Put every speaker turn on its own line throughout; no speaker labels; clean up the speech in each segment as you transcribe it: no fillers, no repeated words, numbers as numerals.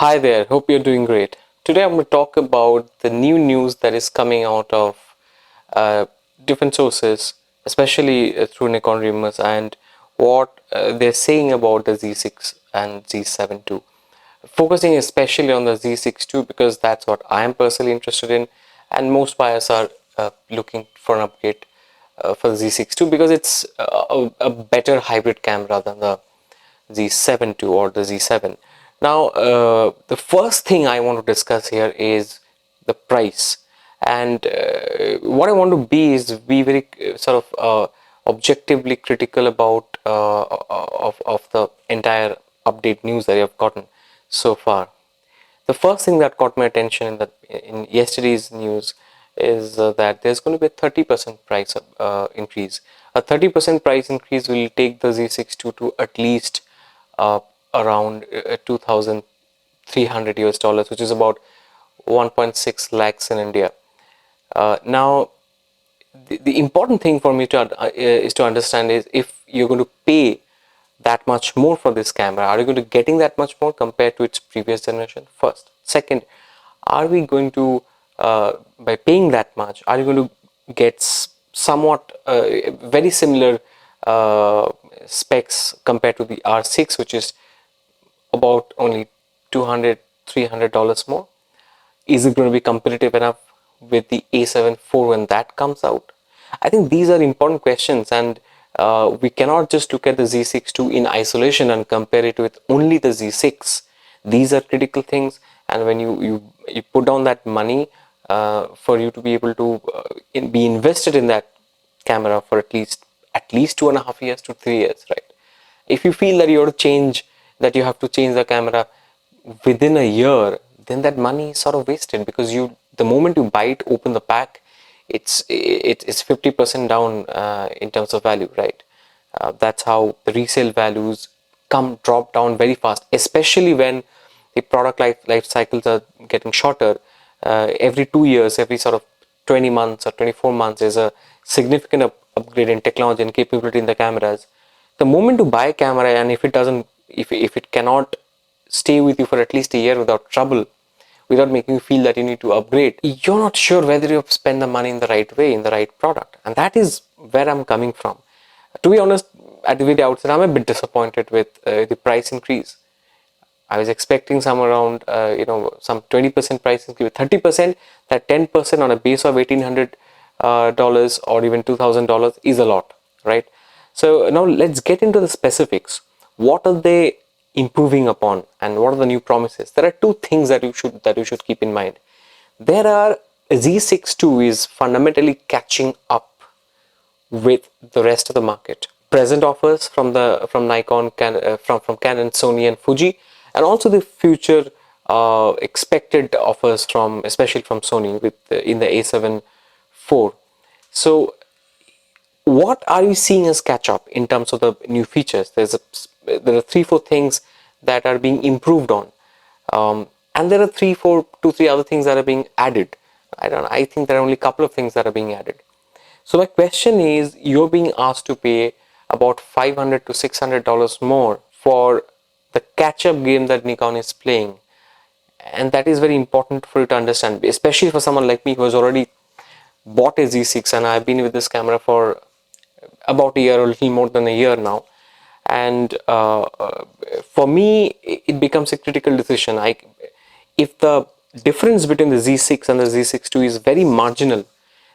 Hi there, hope you're doing great. Today I'm going to talk about the new news that is coming out of uh, different sources, especially through Nikon rumors, and what they're saying about the Z6 and Z7 II. Focusing especially on the Z6 II because that's what I am personally interested in, and most buyers are looking for an upgrade for the Z6 II because it's a better hybrid camera than the Z7 II or the Z7. Now, the first thing I want to discuss here is the price, and what I want to be is be very sort of objectively critical about of the entire update news that I've gotten so far. The first thing that caught my attention in yesterday's news is that there's going to be a 30% price increase. A 30% price increase will take the Z6 II to at least uh, around 2,300 US dollars, which is about 1.6 lakhs in India. Now, the important thing for me is to understand is if you're going to pay that much more for this camera, are you going to getting that much more compared to its previous generation? First. Second, are we going to by paying that much, are you going to get somewhat very similar uh, specs compared to the R6, which is about only 200 $300 more? Is it going to be competitive enough with the A7 IV when that comes out? I think these are important questions, and we cannot just look at the Z6 II in isolation and compare it with only the Z6. These are critical things, and when you put down that money for you to be able to be invested in that camera for at least 2.5 years to 3 years, right? If you feel that you have to change the camera within a year, then that money is sort of wasted, because the moment you buy it, open the pack, it's 50% down in terms of value, right? That's how the resale values drop down very fast, especially when the product life cycles are getting shorter. Every 2 years, every sort of 20 months or 24 months, there's a significant upgrade in technology and capability in the cameras. The moment you buy a camera, and if it cannot stay with you for at least a year without trouble, without making you feel that you need to upgrade, you're not sure whether you've spent the money in the right way, in the right product. And that is where I'm coming from. To be honest, at the very outset, I'm a bit disappointed with the price increase. I was expecting some around, some 20% price increase, 30%, that 10% on a base of $1,800 or even $2,000 is a lot, right? So now let's get into the specifics. What are they improving upon, and what are the new promises? There are two things that you should keep in mind. There are Z6 II is fundamentally catching up with the rest of the market. Present offers from Nikon, from Canon, Sony, and Fuji, and also the future expected offers from, especially from Sony, with in the A7 IV. So, what are you seeing as catch up in terms of the new features? There are 3-4 things that are being improved on, and there are 2-3 other things that are being added. I think there are only a couple of things that are being added. So my question is, you're being asked to pay about $500 to $600 more for the catch-up game that Nikon is playing, and that is very important for you to understand, especially for someone like me who has already bought a Z6, and I've been with this camera for about a year or a little more than a year now. And for me, it becomes a critical decision. If the difference between the Z6 and the Z6 II is very marginal,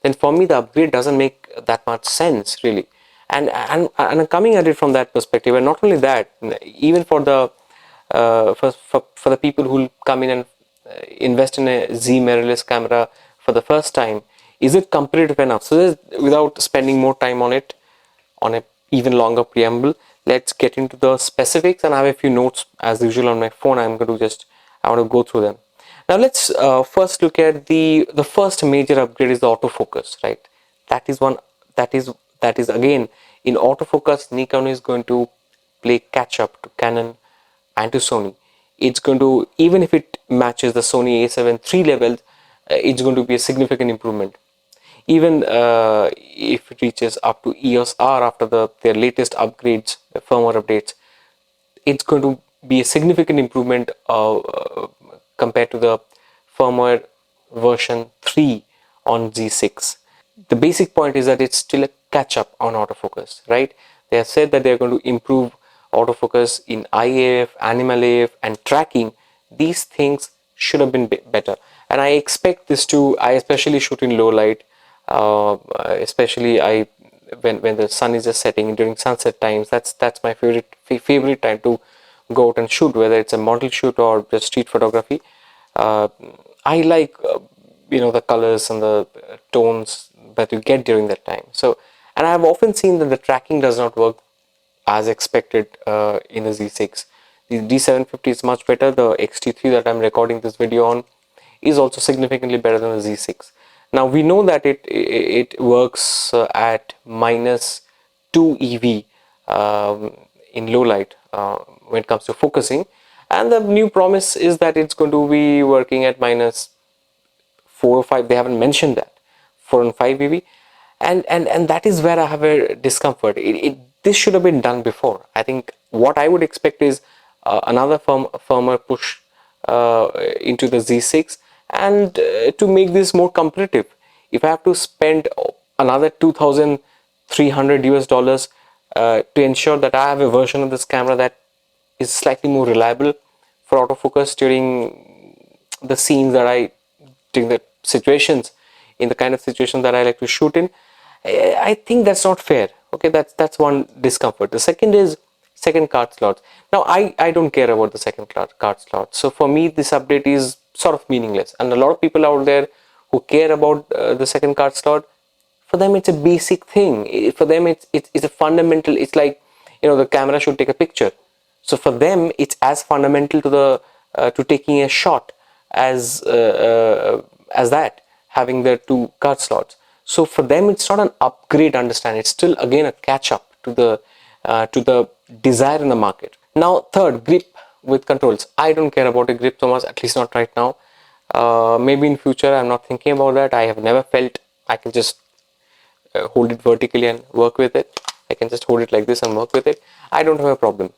then for me the upgrade doesn't make that much sense, really. And I'm coming at it from that perspective. And not only that, even for the for the people who will come in and invest in a Z mirrorless camera for the first time, is it competitive enough? So without spending more time on it, on a even longer preamble, let's get into the specifics. And I have a few notes as usual on my phone. I want to go through them. Now let's first look at the first major upgrade is the autofocus, right? That is one that is again, in autofocus, Nikon is going to play catch up to Canon and to Sony. It's going to, even if it matches the Sony A7 III level, it's going to be a significant improvement. Even if it reaches up to EOS R after their latest upgrades, firmware updates, it's going to be a significant improvement compared to the firmware version 3 on Z6. The basic point is that it's still a catch up on autofocus, right? They have said that they're going to improve autofocus in IAF, animal AF, and tracking. These things should have been better, and I expect this to. I especially shoot in low light, especially when the sun is just setting during sunset times. That's my favorite time to go out and shoot, whether it's a model shoot or just street photography. uh, I like the colors and the tones that you get during that time. So, and I've often seen that the tracking does not work as expected in the Z6. The D750 is much better. The X-T3 that I'm recording this video on is also significantly better than the Z6. Now we know that it works at -2 EV in low light when it comes to focusing, and the new promise is that it's going to be working at -4 or 5. They haven't mentioned that 4 and 5 EV, and that is where I have a discomfort. This should have been done before. I think what I would expect is another firmware push into the Z6, and to make this more competitive. If I have to spend another $2,300 to ensure that I have a version of this camera that is slightly more reliable for autofocus during the scenes that during the situations, in the kind of situation that I like to shoot in, I think that's not fair. Okay, that's one discomfort. The second is second card slots. Now I don't care about the second card slot. So for me, this update is sort of meaningless. And a lot of people out there who care about the second card slot, for them it's a basic thing. For them it's a fundamental. It's like, the camera should take a picture. So for them it's as fundamental to taking a shot as that, having the 2 card slots. So for them it's not an upgrade, understand. It's still again a catch up to the desire in the market. Now third, grip with controls. I don't care about a grip so much, at least not right now. Maybe in future. I'm not thinking about that. I have never felt I can just hold it vertically and work with it. I can just hold it like this and work with it. I don't have a problem.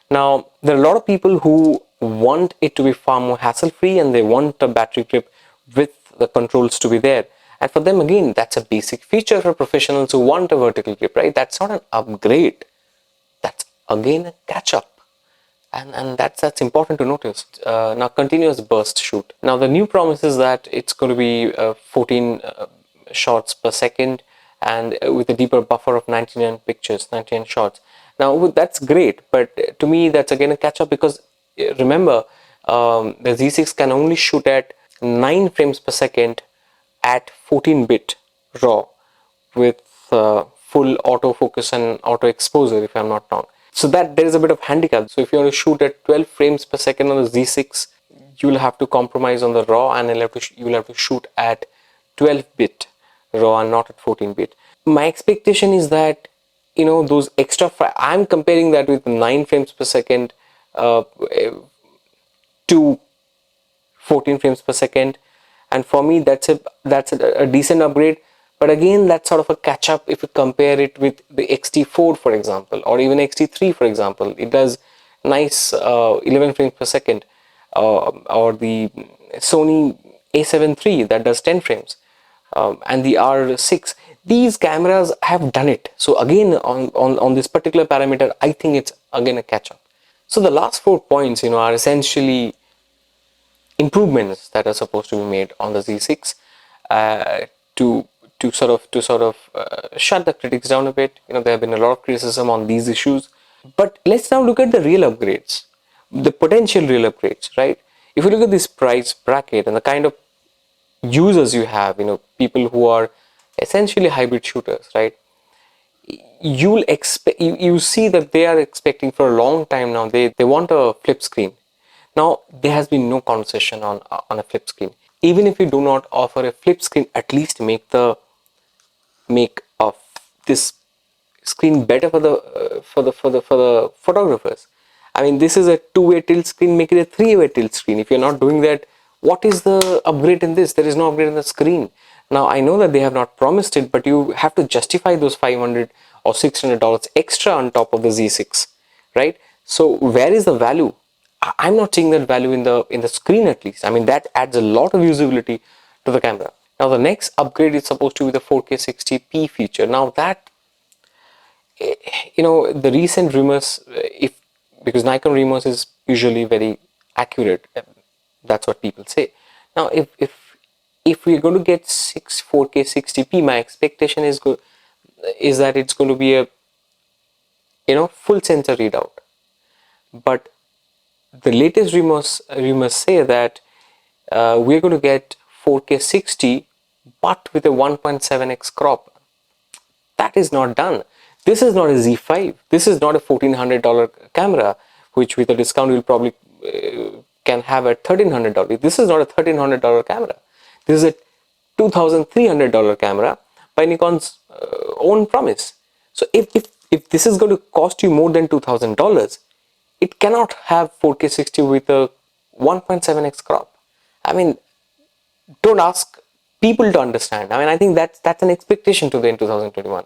Now there are a lot of people who want it to be far more hassle free, and they want a battery grip with the controls to be there. And for them, again, that's a basic feature for professionals who want a vertical grip, right? That's not an upgrade. That's again a catch up. And that's important to notice. Now, continuous burst shoot. Now the new promise is that it's going to be 14 shots per second, and with a deeper buffer of 99 pictures, 99 shots. Now that's great, but to me that's again a catch up, because remember, the Z6 can only shoot at 9 frames per second at 14-bit RAW with full autofocus and auto exposure, if I'm not wrong. So that there is a bit of handicap. So if you want to shoot at 12 frames per second on the Z6, you will have to compromise on the RAW, and you will have to shoot at 12-bit RAW and not at 14-bit. My expectation is that those extra I'm comparing that with 9 frames per second to 14 frames per second, and for me that's a decent upgrade. But again, that's sort of a catch up if you compare it with the X-T4, for example, or even X-T3, for example. It does nice 11 frames per second, or the Sony A7 III that does 10 frames, and the R6. These cameras have done it. So again, on this particular parameter, I think it's again a catch up. So the last 4 points, are essentially improvements that are supposed to be made on the Z6 to sort of shut the critics down a bit. There have been a lot of criticism on these issues, but let's now look at the real upgrades, the potential real upgrades, right? If you look at this price bracket and the kind of users you have, people who are essentially hybrid shooters, right? You'll expect, you see that they are expecting for a long time now, they want a flip screen. Now there has been no conversation on a flip screen. Even if you do not offer a flip screen, at least make this screen better for the photographers. I mean, this is a 2-way tilt screen, make it a 3-way tilt screen. If you're not doing that, what is the upgrade in this? There is no upgrade in the screen. Now I know that they have not promised it, but you have to justify those $500 or $600 extra on top of the Z6, right? So where is the value? I'm not seeing that value in the screen at least. I mean, that adds a lot of usability to the camera. Now the next upgrade is supposed to be the 4K 60p feature. Now that, the recent rumors, if because Nikon rumors is usually very accurate, that's what people say. Now if we're going to get 4K 60p, my expectation is that it's going to be a full sensor readout. But the latest rumors say that we're going to get 4K 60 but with a 1.7x crop. That is not done. This is not a Z5. This is not a $1,400 camera, which with a discount you'll probably can have at $1,300. This is not a $1,300 camera. This is a $2,300 camera by Nikon's own promise. So if this is going to cost you more than $2,000, it cannot have 4K 60 with a 1.7x crop. I mean, don't ask people to understand. I mean, I think that's an expectation to the in 2021,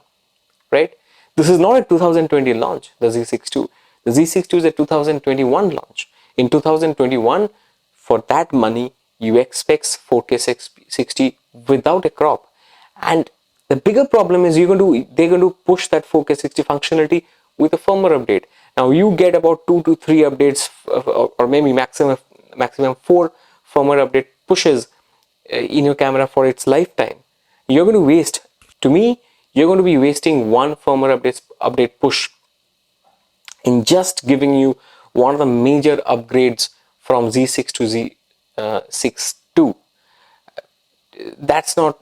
right? This is not a 2020 launch, the Z6II. The Z6II is a 2021 launch. In 2021, for that money, you expect 4K 60 without a crop. And the bigger problem is they're going to push that 4K 60 functionality with a firmware update. Now you get about 2 to 3 updates, or maybe maximum 4 firmware update pushes in your camera for its lifetime. You're going to waste, to me, you're going to be wasting one firmware update push in just giving you one of the major upgrades from Z6 to Z6II. That's not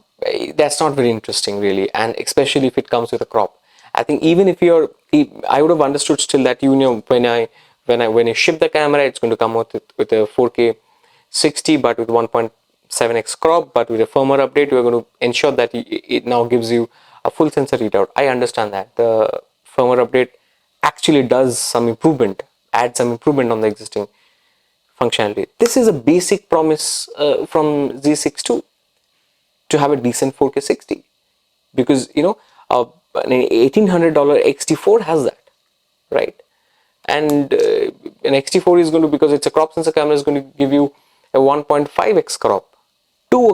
very interesting really, and especially if it comes with a crop. I think even if I would have understood still that when I ship the camera, it's going to come out with a 4K 60 but with 1.7x crop, but with a firmware update you're going to ensure that it now gives you a full sensor readout. I understand that the firmware update actually does some improvement, adds some improvement on the existing functionality. This is a basic promise from Z6II to have a decent 4K 60, because an $1,800 X-T4 has that, right? And an X-T4 is going to, because it's a crop sensor camera, is going to give you a 1.5x crop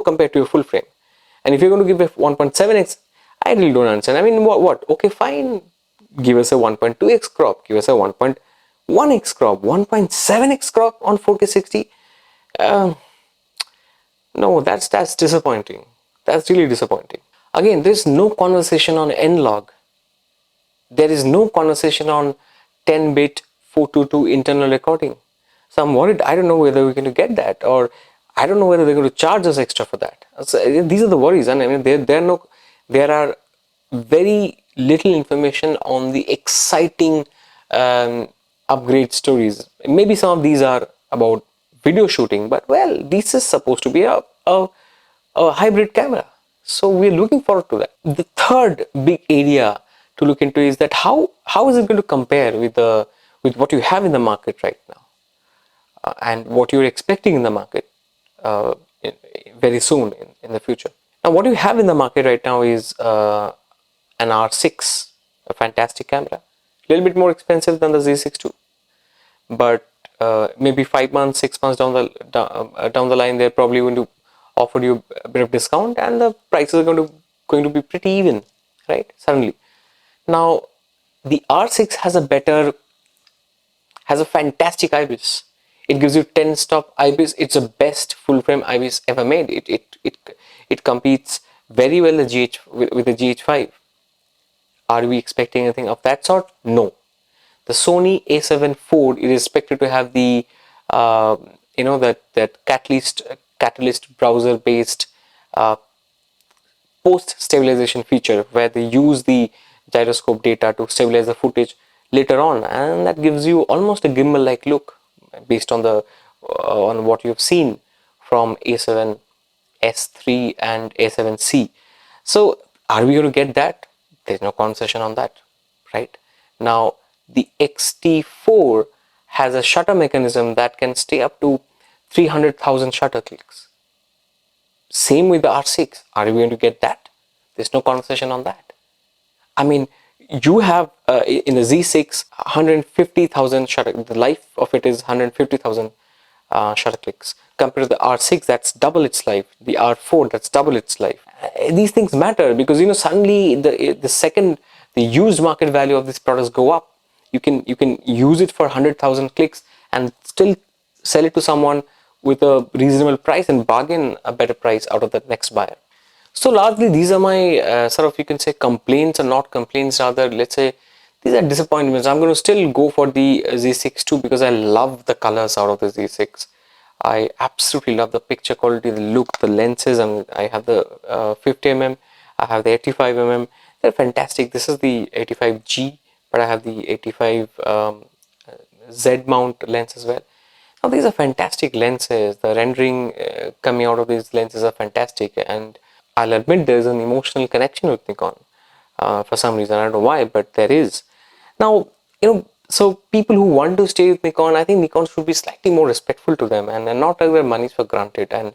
compared to a full frame. And if you're going to give a 1.7x, I really don't understand. I mean, what? Okay, fine. Give us a 1.2x crop. Give us a 1.1x crop. 1.7x crop on 4K 60. No, that's disappointing. That's really disappointing. Again, there's no conversation on N-Log. There is no conversation on 10-bit 422 internal recording. So I'm worried. I don't know whether we're going to get that, or I don't know whether they're going to charge us extra for that. So these are the worries, and I mean there are very little information on the exciting upgrade stories. Maybe some of these are about video shooting, but well, this is supposed to be a hybrid camera, so we're looking forward to that. The third big area to look into is that how is it going to compare with what you have in the market right now, and what you're expecting in the market very soon in the future. Now what you have in the market right now is an R6, a fantastic camera, a little bit more expensive than the Z6II, but maybe 5 months, 6 months down the line, they're probably going to offer you a bit of discount, and the prices are going to be pretty even, right? Suddenly. Now the R6 has a fantastic IBIS. It gives you 10-stop IBIS. It's the best full frame IBIS ever made. It competes very well with the GH5. Are we expecting anything of that sort? No. The Sony A7 IV is expected to have the that Catalyst browser based post stabilization feature, where they use the gyroscope data to stabilize the footage later on, and that gives you almost a gimbal like look based on what you've seen from A7 S3 and A7C. So are we going to get that? There's no concession on that, right? Now the X-T4 has a shutter mechanism that can stay up to 300,000 shutter clicks. Same with the R6. Are we going to get that? There's no concession on that. I mean, you have in the Z6 150,000 shutter. The life of it is 150,000 shutter clicks. Compared to the R6, that's double its life. The R4, that's double its life. These things matter because suddenly the second the used market value of these products go up, you can use it for 100,000 clicks and still sell it to someone with a reasonable price and bargain a better price out of the next buyer. So largely these are my sort of, you can say, complaints, or not complaints rather, let's say these are disappointments. I'm going to still go for the Z6 II because I love the colors out of the Z6. I absolutely love the picture quality, the look, the lenses. I have the 50mm, I have the 85mm. They're fantastic. This is the 85G, but I have the 85 Z mount lens as well. Now these are fantastic lenses. The rendering coming out of these lenses are fantastic, and I'll admit there's an emotional connection with Nikon for some reason. I don't know why, but there is. Now, so people who want to stay with Nikon, I think Nikon should be slightly more respectful to them and not take their monies for granted. And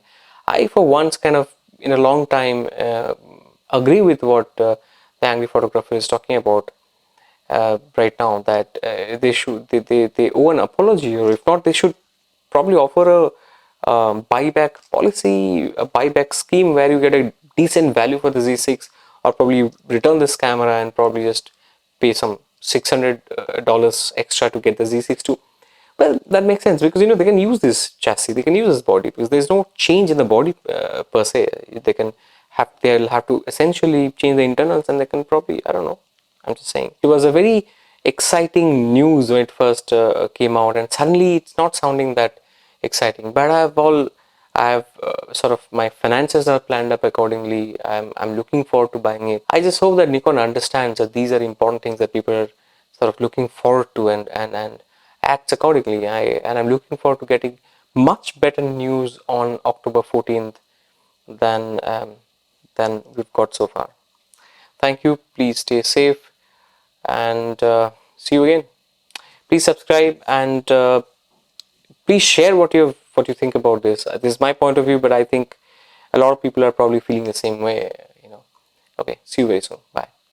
I, for once, kind of in a long time, agree with what the angry photographer is talking about right now, that they owe an apology, or if not, they should probably offer a buyback policy, a buyback scheme where you get a decent value for the Z6, or probably you return this camera and probably just pay some $600 extra to get the Z6 II. Well, that makes sense because they can use this chassis, they can use this body because there's no change in the body per se. They'll have to essentially change the internals, and they can probably, I don't know, I'm just saying. It was a very exciting news when it first came out, and suddenly it's not sounding that exciting. But I have sort of, my finances are planned up accordingly. I'm looking forward to buying it. I just hope that Nikon understands that these are important things that people are sort of looking forward to, and acts accordingly. I'm looking forward to getting much better news on October 14th than we've got so far. Thank you. Please stay safe, and see you again. Please subscribe, and please share what you think about this. This is my point of view, but I think a lot of people are probably feeling the same way. Okay, see you very soon. Bye.